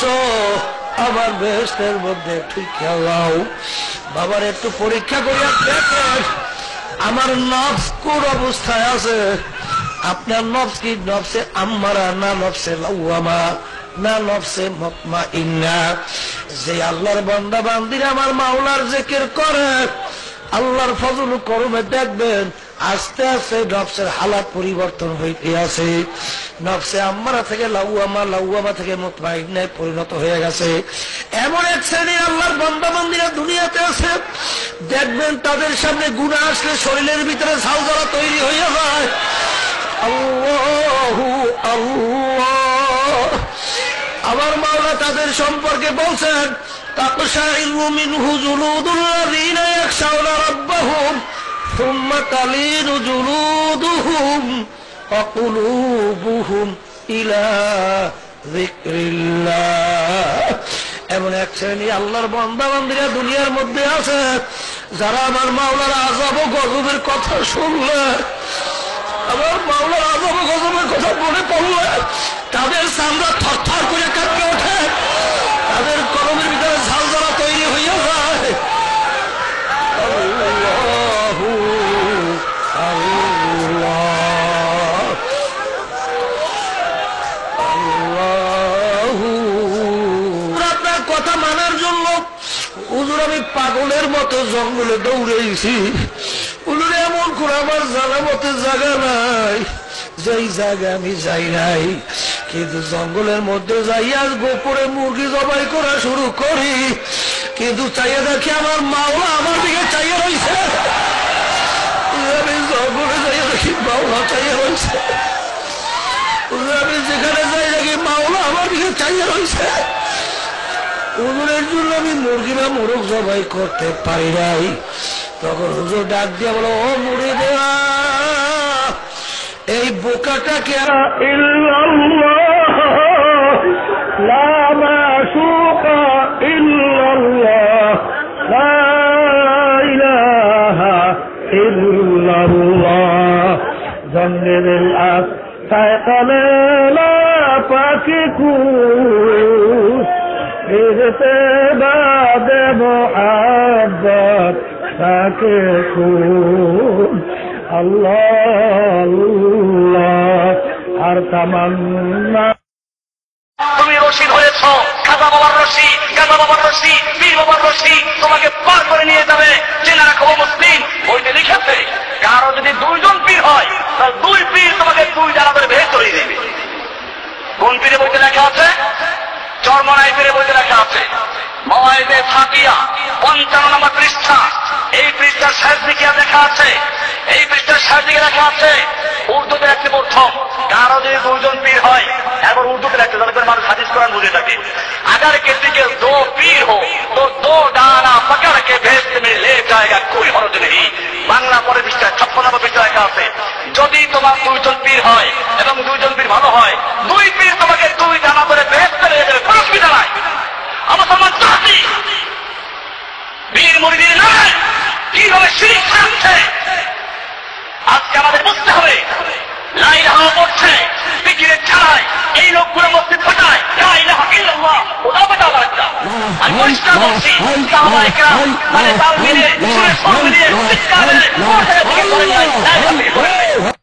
আসো আমার বেহেশতের মধ্যে ঠিক খেলাও। বাবার একটু পরীক্ষা করিয়া দেখেন আমার নফস কোন অবস্থায় আছে। আপনার নফস কি নফসে আম্মারা না নফসে লাওয়ামা না নফসে মুতমাইন্না? যে আল্লাহর বান্দা বান্দিরা আমার মাওলার জিকির করে আল্লাহর ফজল করমে দেখবেন আস্তে আস্তে নফসের হালাত পরিবর্তন হইতে আছে। নফসে আম্মারা থেকে লাওয়ামা, লাওয়ামা থেকে মুতমাইন্নায় পরিণত হয়ে গেছে। এমন এক শ্রেণী আল্লাহর বান্দা বান্দিরা দুনিয়াতে আছে, দেখবেন তাদের সামনে গুনাহ আসলে শরীরের ভিতরে ঝালঝালা তৈরি হয়ে যায়। আল্লাহু আল্লাহ। আমার মাওলা তাদের সম্পর্কে বলছেন তাকশাইরু মিনহু জুলুদুল্লাযীনা ইয়াখশাউনা রাব্বাহুম সুম্মা তালিনু জুলুদুহুম ওয়া কুলুবুহুম ইলা যিকরিল্লাহ। এমন এক শ্রেণী আল্লাহর বান্দা বান্দিরা দুনিয়ার মধ্যে আছে যারা আমার মাওলার আযাব ও গজবের কথা শুনলে, আমার মাওলার আযাব ও গজবের কথা মনে পড়লে তাদের চামড়া থরথর করে কাঁপতে ওঠে, তাদের কলমের ভিতরে ঝালঝালা তৈরি হইয়া যায়। আল্লাহু আল্লাহ আল্লাহু। আপনার কথা মানার জন্য হুজুর আমি পাগলের মতো জঙ্গলে দৌড়েছি। হুজুর এমন করে আমার জানা মতো জায়গা নাই, যেই জায়গায় আমি যাই নাই, কিন্তু জঙ্গলের মধ্যে যাইয়া গোপরে মুরগি জবাই করা শুরু করি, কিন্তু চাইয়া দেখি আমার মাওলা আমার দিকে চাইয়া রয়েছে। আমি জঙ্গলে যাইয়া দেখি মাওলা চাইয়া রয়েছে। আমি যেখানে যাই দেখি মাওলা আমার দিকে চাইয়া রয়েছে। হুজুরের জন্য আমি মুরগি বা মোরগ জবাই করতে পারি নাই। তখন হুজুর ডাক দিয়া বলো, ও মুড়ি দেওয়া এই বোকাটাকে ইল্লাল্লাহ লা মাশুকা ইল্লাল্লাহ লা ইলাহা ইল্লাল্লাহ জঙ্গলের আস্তায়কালে লা পাকিকু ইরতে বাদে মুহাব্বত পাকিকু আল্লাহ আল্লাহ আর তামান্না। তুমি রশিদ হয়েছ, খাজা বাবার রশি, গাজা বাবার রশি, পীর বাবার রশি তোমাকে পার করে নিয়ে যাবে। জেনে রাখো মুসলিম, বইতে লিখেছে কারো যদি দুইজন পীর হয় তাহলে দুই পীর তোমাকে দুই জানা ধরে ভেদ করে দেবে। কোন পীরে বইতে লেখা আছে? চরমনাই পীরে বইতে লেখা আছে। মাওয়াইদে ফাতিয়া ৫৫ নম্বর পৃষ্ঠা। এই পৃষ্ঠার শেষ দিকে লেখা আছে, এই পৃষ্ঠার শেষ দিকে লেখা আছে উর্দুতে একটি প্রথম কারো যদি দুইজন পীর হয়, এবার উর্দুতে একটা যাদের মানুষ হাদিস কোরআন বুঝে থাকে, अगर किसी के दो पीर हो तो दो डाना पकड़ के भेजते में ले जाएगा कोई हरज नहीं। বাংলা পরে পৃষ্ঠায় ৫৬ নম্বর পৃষ্ঠা লেখা আছে যদি তোমার দুইজন পীর হয় এবং দুইজন পীর ভালো হয়, দুই পীর তোমাকে দুই ডানা করে ভেজতে নিয়ে যাবে, কোনো অসুবিধা নাই। আমার সমান জাতি পীর মুরিদের নয়, কিভাবে শিরক থাকছে আজকে আমাদের বুঝতে হবে। লা ইলাহা পড়ছে জিকিরের ছাড়াই এই লোকগুলো মসজিদ ফাটায় লা ইলাহা ইল্লাল্লাহ ওটা বেটা বাচ্চা। আমি পরিষ্কার বলছি সাহাবায়ে কেরাম মানে তাল মিলিয়ে সুরে সব মিলিয়ে চিৎকার করে